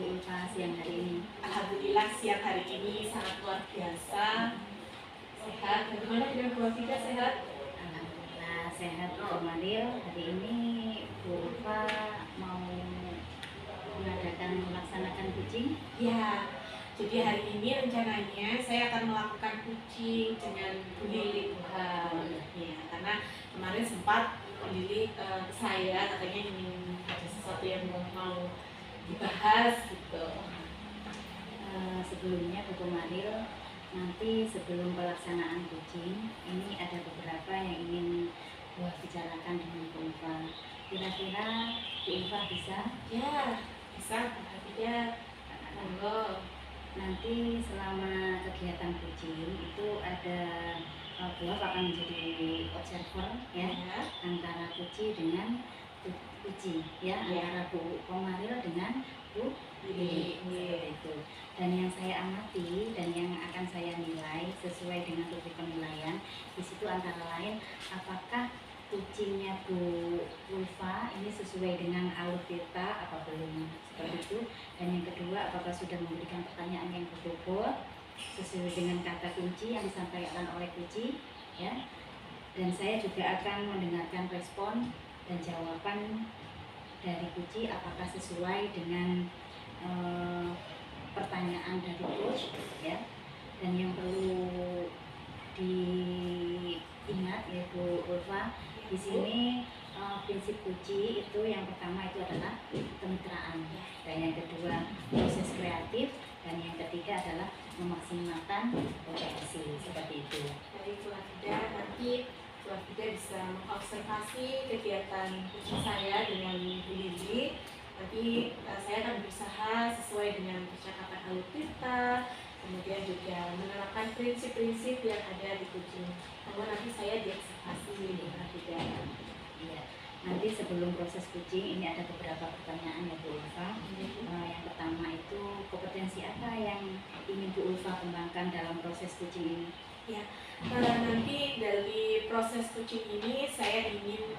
Bu Ulfa siang hari ini? Alhamdulillah siang hari ini sangat luar biasa, sehat. Bagaimana dengan Bu Afida, sehat? Alhamdulillah sehat Bu Komaril. Hari ini Bu Ulfa mau melaksanakan kucing? Ya, jadi hari ini rencananya saya akan melakukan kucing dengan Bu Lili ya, karena kemarin sempat Bu Lili saya katanya ingin ada sesuatu yang mau dibahas gitu. Sebelumnya Bu Komaril, nanti sebelum pelaksanaan kucing ini ada beberapa yang ingin Bu bicarakan dengan Bu Ulfa. Kira-kira Bu Ulfa bisa? Ya, bisa Bu Afida, monggo. Nanti selama kegiatan kucing itu ada Bu Ulfa akan menjadi observer ya, antara kucing dengan kucing ya, antara Bu Komaril dengan Bu Lili itu. Dan yang saya amati dan yang akan saya nilai sesuai dengan rubrik penilaian di situ antara lain apakah kucingnya Bu Ulfa ini sesuai dengan alur peta apa belum, seperti itu. Dan yang kedua, apakah sudah memberikan pertanyaan yang berbobot sesuai dengan kata kunci yang disampaikan oleh kucing ya. Dan saya juga akan mendengarkan respon dan jawaban dari kucing apakah sesuai dengan pertanyaan dari coach ya. Dan yang perlu diingat ya Bu Ulfa, di sini prinsip kucing itu yang pertama itu adalah kemitraan, dan yang kedua proses kreatif, dan yang ketiga adalah memaksimalkan potensi, seperti itu. Dari Bu Afida, nanti Bu Afida bisa mengobservasi kegiatan kucing saya dengan Bu Lili. Nanti saya akan berusaha sesuai dengan percakapan alur kita, kemudian juga menerapkan prinsip-prinsip yang ada di kucing. Namun nanti saya diobservasi Bu Afida. Iya. Nanti sebelum proses kucing ini ada beberapa pertanyaan ya Bu Ulfa. Yang pertama itu kompetensi apa yang ingin Bu Ulfa kembangkan dalam proses kucing ini? Ya, nanti dari proses kucing ini saya ingin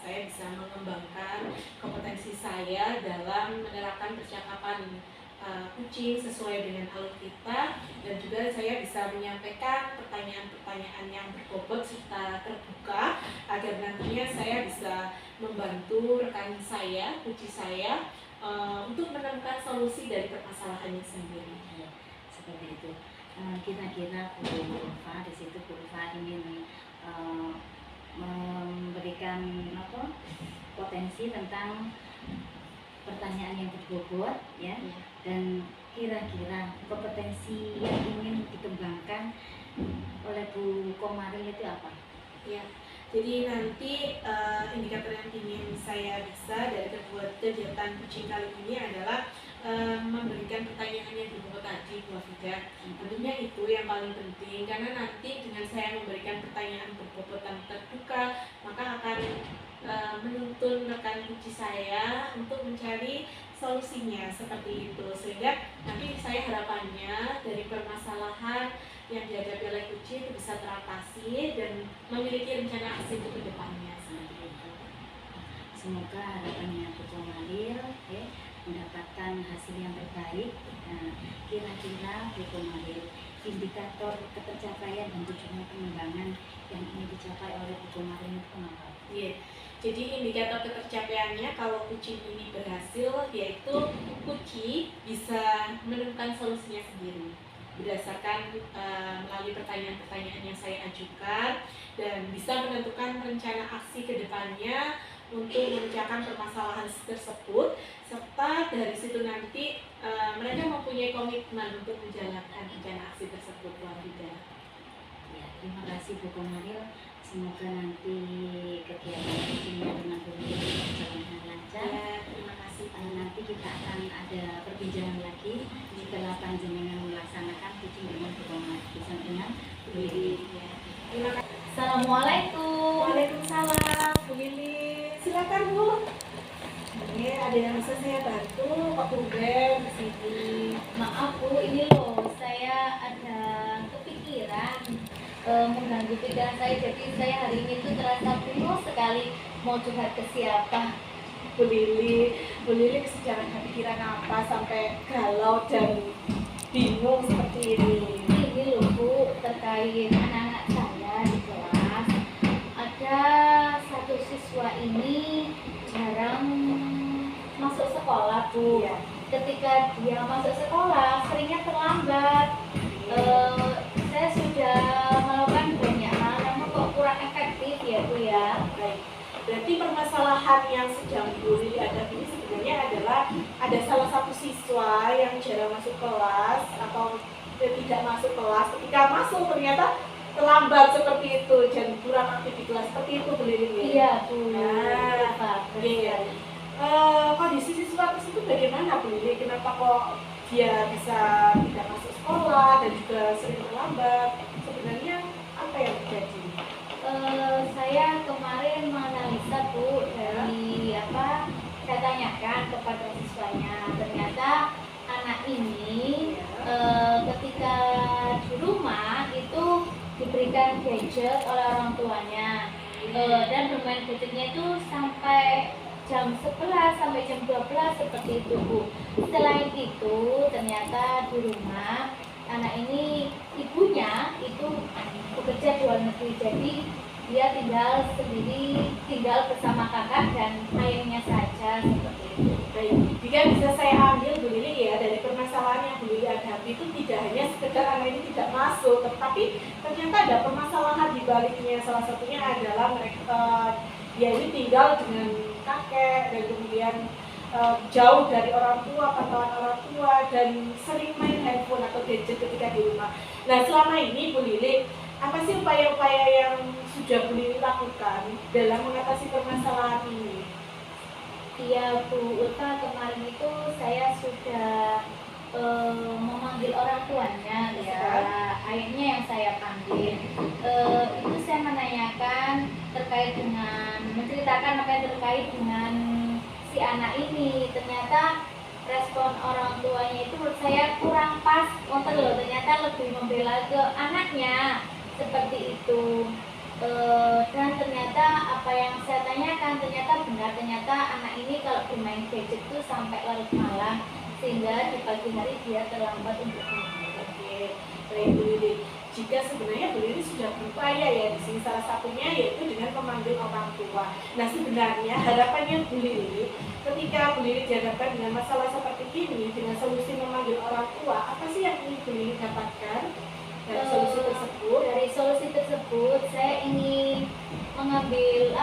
saya bisa mengembangkan kompetensi saya dalam menerapkan percakapan kucing sesuai dengan alur kita, dan juga saya bisa menyampaikan pertanyaan-pertanyaan yang berbobot serta terbuka agar nantinya saya bisa membantu rekan saya, kucing saya untuk menemukan solusi dari permasalahannya sendiri. Ya, seperti itu. Kira-kira Bu Ulfa di situ Bu Ulfa ingin memberikan potensi tentang pertanyaan yang berbobot ya. Dan kira-kira kompetensi yang ingin dikembangkan oleh Bu Komaril itu apa? Ya, jadi nanti indikator yang ingin saya bisa dari kegiatan kucing kali ini adalah memberikan pertanyaan yang berbobot tadi Bu Afida. Tentunya itu yang paling penting, karena nanti dengan saya memberikan pertanyaan berbobot dan terbuka, maka akan menuntun rekan kucing saya untuk mencari solusinya seperti itu, sehingga nanti saya harapannya dari permasalahan yang dihadapi oleh kucing itu bisa teratasi dan memiliki rencana aksi untuk kedepannya seperti itu. Semoga harapannya Bu Komaril ya, mendapatkan hasil yang terbaik. Kira-kira Bu Komaril, indikator ketercapaian dan tujuan pengembangan yang ingin dicapai oleh Bu Komaril itu apa? Iya. Jadi indikator ketercapaiannya kalau kucing ini berhasil, yaitu kucing bisa menemukan solusinya sendiri berdasarkan melalui pertanyaan-pertanyaan yang saya ajukan, dan bisa menentukan rencana aksi ke depannya untuk memecahkan permasalahan tersebut, serta dari situ nanti mereka mempunyai komitmen untuk menjalankan rencana aksi tersebut. Ya, terima kasih Bu Komaril. Semoga nanti kegiatan kucingnya dengan Bu Lili berjalan dengan lancar. Ya, terima kasih. Nanti kita akan ada perbincangan lagi setelah panjenengan melaksanakan kucing dengan Bu Komaril bersama dengan Bu Lili. Ya. Terima kasih. Assalamualaikum. Waalaikumsalam, Bu Lili. Silakan Bu. Ini ada yang bisa saya bantu, Pak Buden di sini. Maaf Bu, ini loh saya ada kepikiran mengganggu pikiran saya. Jadi saya hari ini tuh terasa penuh sekali mau curhat ke siapa. Bu Lili sedang kepikiran apa sampai galau dan bingung seperti ini? Ini loh Bu, terkait anak-anak saya di kelas. Ada satu siswa ini jarang masuk sekolah Bu. Iya. Ketika dia masuk sekolah seringnya terlambat. Saya sudah melakukan banyak hal, namun kok kurang efektif ya Bu ya. Baik. Berarti permasalahan yang sedang Bu Lili hadapi ini sebenarnya adalah ada salah satu siswa yang jarang masuk kelas atau tidak masuk kelas. Ketika masuk ternyata terlambat seperti itu dan kurang aktif di kelas seperti itu Bu Lili. Iya Bu. Iya. Kondisi siswa tersebut bagaimana Bu Lili? Kenapa kok dia bisa tidak masuk sekolah dan juga sering terlambat? Sebenarnya apa yang terjadi? Saya kemarin menganalisa Bu dari apa saya tanyakan kepada siswanya, ternyata anak ini ketika di rumah itu diberikan gadget oleh orang tuanya dan bermain gadgetnya itu sampai jam 11 sampai jam 12 seperti itu Bu. Selain itu ternyata di rumah anak ini ibunya itu bekerja di luar negeri, jadi dia tinggal sendiri, tinggal bersama kakak dan ayahnya saja seperti itu. Baik, jika bisa saya ambil Bu Lili ya, dari permasalahan yang Bu Lili hadapi itu tidak hanya sekedar anak ini tidak masuk, tetapi ternyata ada permasalahan di baliknya. Salah satunya adalah mereka dia ini tinggal dengan kakek dan kemudian jauh dari orang tua, pantauan orang tua, dan sering main handphone atau gadget ketika di rumah. Nah, selama ini Bu Lili, apa sih upaya-upaya yang sudah Bu Lili lakukan dalam mengatasi permasalahan ini? Iya Bu Uta, kemarin itu saya sudah memanggil orang tuanya, ayahnya yang saya panggil. Itu saya menanyakan terkait dengan menceritakan apa yang terkait dengan si anak ini. Ternyata respon orang tuanya itu menurut saya kurang pas. Ternyata lebih membela ke anaknya seperti itu. Dan ternyata apa yang saya tanyakan ternyata benar, ternyata anak ini kalau bermain gadget itu sampai larut malam sehingga di pagi hari dia terlambat untuk tidur. Oke, baik Bu Lili. Jika sebenarnya Bu Lili sudah berupaya ya di sini, salah satunya yaitu dengan memanggil orang tua. Nah, sebenarnya harapannya Bu Lili ketika Bu Lili dihadapkan dengan masalah seperti ini, dengan solusi memanggil orang tua, apa sih yang ingin Bu Lili dapatkan dari solusi tersebut? Dari solusi tersebut saya ingin mengambil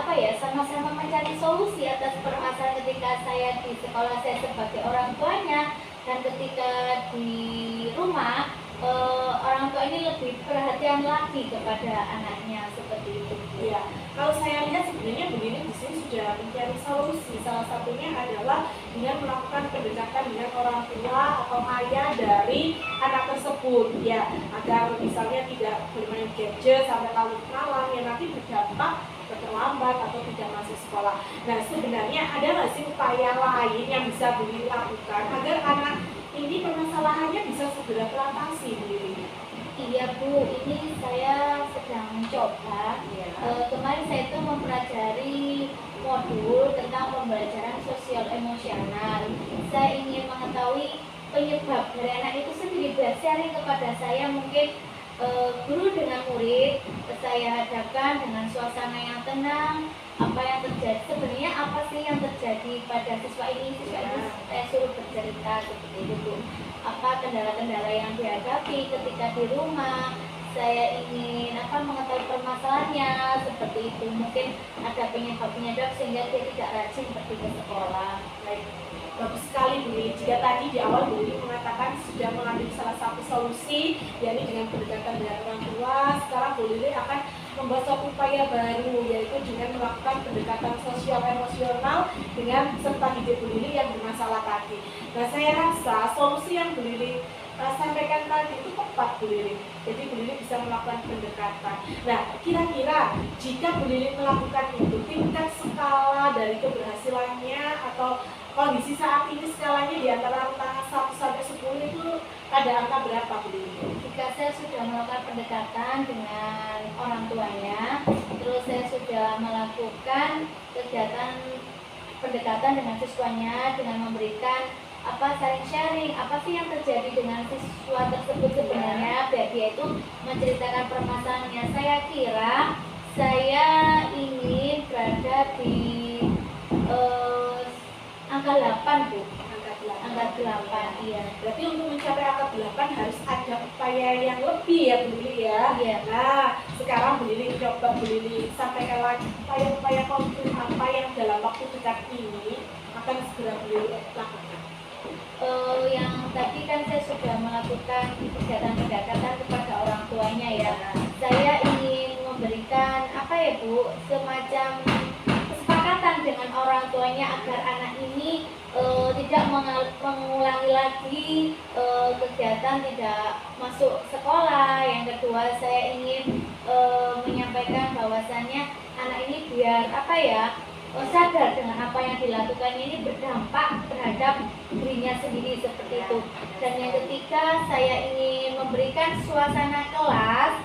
sama-sama mencari solusi atas permasalahan ketika saya di sekolah saya sebagai orang tuanya, dan ketika di rumah orang tua ini lebih perhatian lagi kepada anaknya seperti itu. Ya, kalau saya lihat sebenarnya Bu Lili di sini sudah mencari solusi. Salah satunya adalah dengan melakukan pendekatan dengan orang tua atau ayah dari anak tersebut, ya, agar misalnya tidak bermain gadget sampai larut malam yang nanti berdampak terlambat atau tidak masuk sekolah. Nah, sebenarnya ada nggak sih upaya lain yang bisa Bu Lili lakukan agar anak ini permasalahannya bisa segera teratasi, Bu Lili? Iya Bu, ini saya sedang mencoba. Kemarin saya itu mempelajari modul tentang pembelajaran sosial emosional. Saya ingin mengetahui penyebab dari anak itu sendiri. Sharing kepada saya, mungkin guru dengan murid saya hadapkan dengan suasana yang tenang. Apa yang terjadi sebenarnya, apa sih yang terjadi pada siswa ini saya suruh bercerita seperti itu Bu. Apa kendala-kendala yang dihadapi ketika di rumah, saya ingin mengetahui permasalahannya seperti itu. Mungkin ada penyebab sehingga dia tidak rajin pergi ke sekolah. Baik, bagus sekali Bu Lili. Jika tadi di awal Bu Lili mengatakan sudah mengambil salah satu solusi, yakni dengan pendekatan dengan orang tua, sekarang Bu Lili akan membuat suatu upaya baru, yaitu dengan melakukan pendekatan sosial emosional dengan serta didik Bu Lili yang bermasalah tadi. Nah, saya rasa solusi yang Bu Lili sampaikan tadi itu tepat Bu Lili. Jadi Bu Lili bisa melakukan pendekatan. Nah, kira-kira jika Bu Lili melakukan itu, tingkat skala dari keberhasilannya atau kondisi saat ini skalanya di antara angka 1 sampai 10 itu pada angka berapa Bu Lili? Jika saya sudah melakukan pendekatan dengan orang tuanya, terus saya sudah melakukan kegiatan pendekatan dengan siswanya dengan memberikan saling sharing apa sih yang terjadi dengan siswa tersebut sebenarnya, biar dia itu menceritakan permasalahannya. Saya kira saya ingin berada di angka 8 Bu. Angka 8, iya. Berarti untuk mencapai angka 8 harus ada upaya yang lebih ya Bu Lili ya. Iya. Nah, sekarang Bu Lili coba Bu Lili sampaikan lagi upaya-upaya konkret apa yang dalam waktu dekat ini akan segera Bu Lili lakukan. Yang tadi kan saya sudah melakukan kegiatan pendekatan kepada orang tuanya ya. Saya ingin memberikan Bu, semacam kesepakatan dengan orang tuanya agar anak ini tidak mengulangi lagi kegiatan tidak masuk sekolah. Yang kedua, saya ingin menyampaikan bahwasannya anak ini biar sadar dengan apa yang dilakukannya ini berdampak terhadap dirinya sendiri seperti itu. Dan yang ketiga, saya ingin memberikan suasana kelas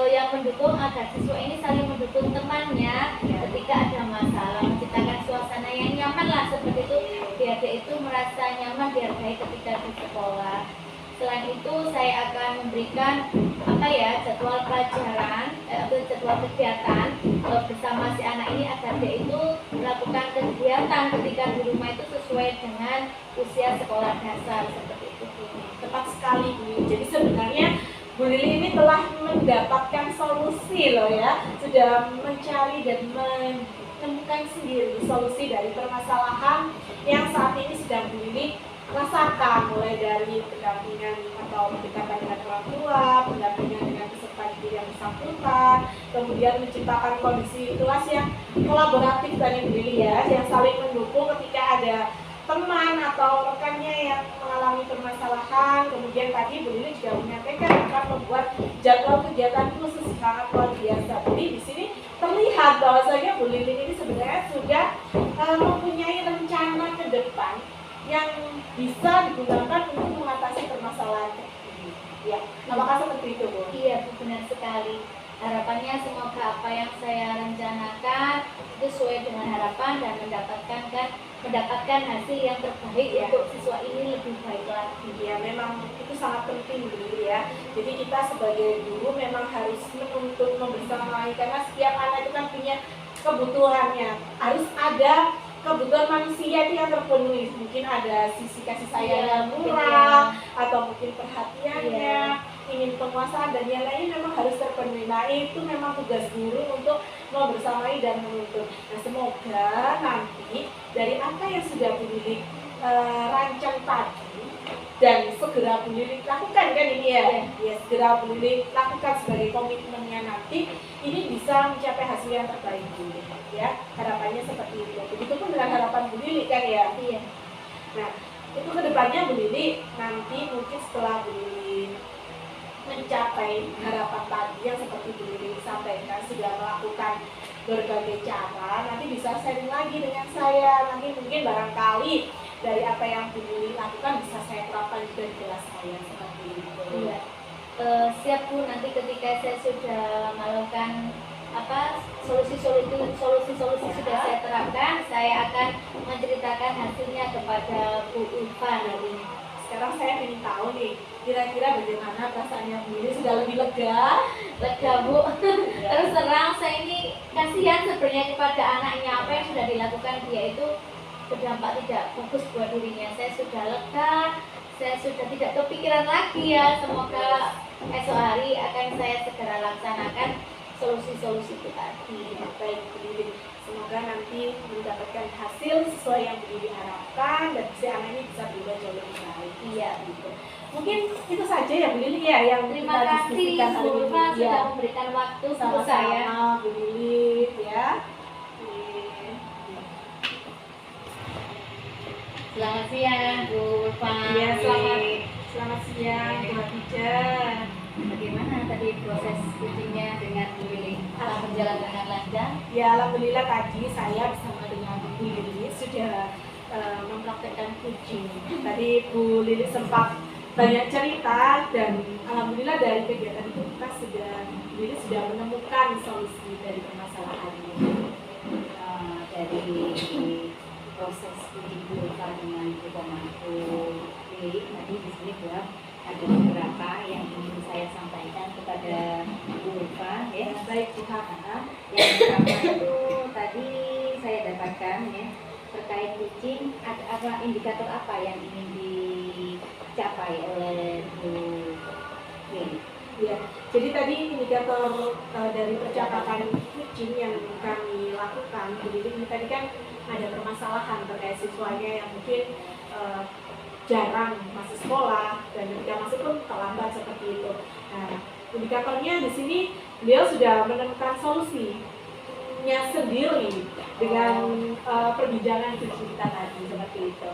yang mendukung agar siswa ini saling mendukung temannya ketika ada masalah, menciptakan suasana yang nyaman lah seperti itu, biar dia itu merasa nyaman dihargai ketika di sekolah. Selain itu saya akan memberikan jadwal pelajaran jadwal kegiatan bersama si anak ini agar dia itu melakukan kegiatan ketika di rumah itu sesuai dengan usia sekolah dasar seperti itu. Tepat sekali Bu. Jadi sebenarnya Bu Lili ini telah mendapatkan solusi loh ya, sudah mencari dan menemukan sendiri solusi dari permasalahan yang saat ini sedang Bu Lili rasakan, mulai dari pendampingan atau pendekatan dengan orang tua, pendampingan dengan peserta didik yang bersangkutan, kemudian menciptakan kondisi kelas yang kolaboratif dari Bu Lili ya, yang saling mendukung ketika ada teman atau rekannya yang mengalami permasalahan. Kemudian tadi Bu Lili juga menyampaikan akan membuat jadwal kegiatan khusus sangat luar biasa. Jadi di sini terlihat bahwasanya Bu Lili ini sebenarnya sudah mempunyai rencana ke depan yang bisa digunakan untuk mengatasi permasalahan ini. Ya, apakah seperti itu Bu? Iya, benar sekali. Harapannya semoga apa yang saya rencanakan itu sesuai dengan harapan dan mendapatkan hasil yang terbaik untuk siswa ini lebih baik lagi. Ya, memang itu sangat penting dulu ya. Jadi kita sebagai guru memang harus menuntut membersamai, karena setiap anak itu kan punya kebutuhannya. Harus ada kebutuhan manusia yang terpenuhi. Mungkin ada sisi kasih sayang yang kurang, atau mungkin perhatiannya, ingin penguasaan dan yang lain memang harus terpenuhi. Nah, itu memang tugas guru untuk membersamai dan menuntut. Nah, semoga nanti dari apa yang sudah Bu Lili rancang tadi dan segera Bu Lili lakukan kan ini ya, segera Bu Lili lakukan sebagai komitmennya nanti, ini bisa mencapai hasil yang terbaik Bu Lili ya. Harapannya seperti itu. Begitupun dengan harapan Bu Lili kan ya. Iya. Nah, itu kedepannya Bu Lili nanti mungkin setelah Bu Lili mencapai harapan tadi yang seperti Bu Lili sampaikan, sudah melakukan berbagai cara, nanti bisa sharing lagi dengan saya. Nanti mungkin barangkali dari apa yang Bu Lili lakukan bisa saya terapkan juga di kelas saya seperti itu. Iya. Siap Bu, nanti ketika saya sudah melakukan solusi sudah saya terapkan, saya akan menceritakan hasilnya kepada Bu Ulfa nanti. Sekarang saya ingin tahu nih, kira-kira bagaimana perasaannya Bu Lili? Sudah lebih lega? Lega Bu. Terus terang saya ini kasihan sebenarnya kepada anaknya, apa yang sudah dilakukan dia itu berdampak tidak bagus buat dirinya. Saya sudah lega, saya sudah tidak kepikiran lagi ya. Semoga esok hari akan saya segera laksanakan solusi-solusi itu tadi. Baik Bu Lili, semoga nanti mendapatkan hasil sesuai yang Bu Lili harapkan dan si anak ini bisa berubah jauh lebih baik. Iya gitu. Mungkin itu saja ya Bu Lili ya yang terima kasih Bu Ulfa sudah memberikan waktu untuk saya. Bu Lili ya. Selamat siang Bu Ulfa. Ya, selamat siang Bu Khadijah. Bagaimana tadi proses ujinya dengan Bu Lili? Apakah berjalan dengan lancar? Ya, alhamdulillah tadi saya bersama dengan Bu Lili sudah mempraktekkan uji. Tadi Bu Lili sempat banyak cerita dan alhamdulillah dari kegiatan itu kita Bu Lili sudah menemukan solusi dari permasalahan ini. Dari proses uji pulsa dengan Bu Lili. Tadi di sini buat ada beberapa yang ingin saya sampaikan kepada Bu Ulfa, ya. Baik Bu. Yang pertama itu tadi saya dapatkan, ya, terkait kucing, ada apa, indikator apa yang ingin dicapai oleh Bu Lili? Ya, jadi tadi indikator dari percakapan kucing yang kami lakukan, jadi ini tadi kan ada permasalahan terkait siswanya yang mungkin jarang masuk sekolah dan ketika masuk pun terlambat seperti itu. Nah, indikatornya di sini beliau sudah menemukan solusinya sendiri dengan perbincangan kucing kita tadi seperti itu.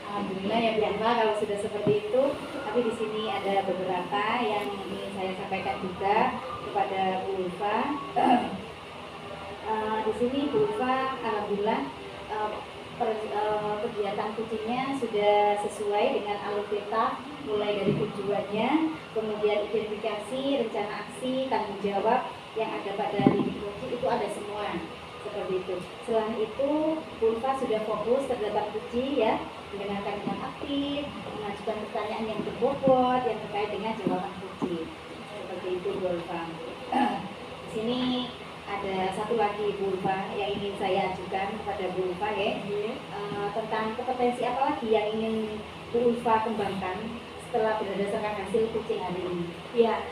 Alhamdulillah ya Bu Ulfa kalau sudah seperti itu. Tapi di sini ada beberapa yang ingin saya sampaikan juga kepada Bu Ulfa. Di sini Bu Ulfa alhamdulillah kegiatan kucingnya sudah sesuai dengan alur peta, mulai dari tujuannya, kemudian identifikasi, rencana aksi, tanggung jawab yang ada pada diri kucing itu ada semua seperti itu. Selain itu, Ulfa sudah fokus terhadap kucing, ya, mendengarkan dengan aktif, mengajukan pertanyaan yang berbobot yang terkait dengan jawaban kucing. Seperti itu Ulfa. Di sini ada satu lagi Bu Ulfa yang ingin saya ajukan kepada Bu Ulfa, ya. Tentang kompetensi apa lagi yang ingin Bu Ulfa kembangkan setelah berdasarkan hasil kucing hari ini? Ya,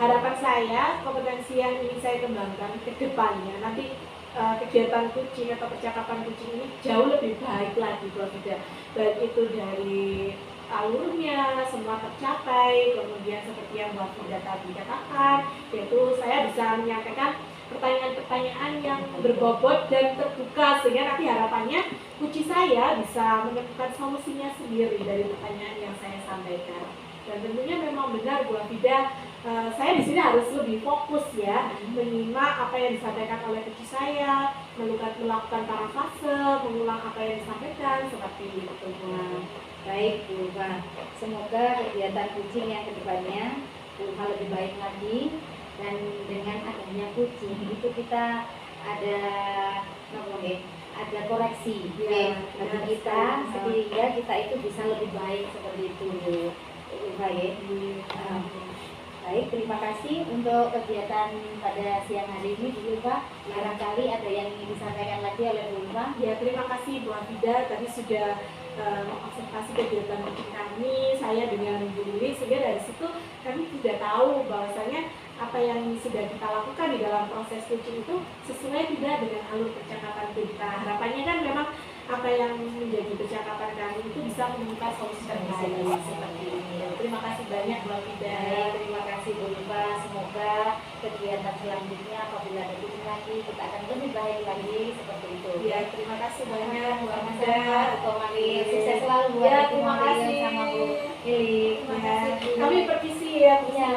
harapan saya kompetensi yang ingin saya kembangkan ke depannya nanti kegiatan kucing atau percakapan kucing ini jauh lebih baik lagi kalau tidak, baik itu dari alurnya semua tercapai, kemudian seperti yang Bu Fida tadi katakan, yaitu saya bisa menyampaikan pertanyaan-pertanyaan yang berbobot dan terbuka sehingga nanti harapannya kucing saya bisa menemukan solusinya sendiri dari pertanyaan yang saya sampaikan. Dan tentunya memang benar Bu Fida, saya di sini harus lebih fokus, ya, menyimak apa yang disampaikan oleh kucing saya, melakukan parafase, mengulang apa yang disampaikan seperti itu. Baik Bu Ulfa, semoga kegiatan kucing yang kedepannya Bu Ulfa lebih baik lagi. Dan dengan adanya kucing itu kita ada koreksi, ya, bagi kita sehingga kita itu bisa lebih baik seperti itu Bu Ulfa, ya. Baik, terima kasih untuk kegiatan pada siang hari ini Bu Ulfa. Barangkali ada yang ingin disampaikan lagi oleh Bu Ulfa? Ya, terima kasih Bu Fida tadi sudah mengobservasi kegiatan kucing kami, saya dengan Bu Lili, sehingga dari situ kami sudah tahu bahwasanya apa yang sudah kita lakukan di dalam proses kucing itu sesuai tidak dengan alur percakapan kita. Harapannya kan memang apa yang menjadi percakapan kami itu bisa menemukan solusi terbaik seperti ini. Terima kasih banyak Bu Fida. Terima kasih Bu Ulfa. Semoga kegiatan selanjutnya apabila ada kucing lagi kita akan lebih baik lagi seperti itu. Ya, terima kasih banyak Bu Fida. Sukses selalu buat Ya, Bu terima kasih sama Bu Lili. Terima kasih. Kami permisi ya. Ya,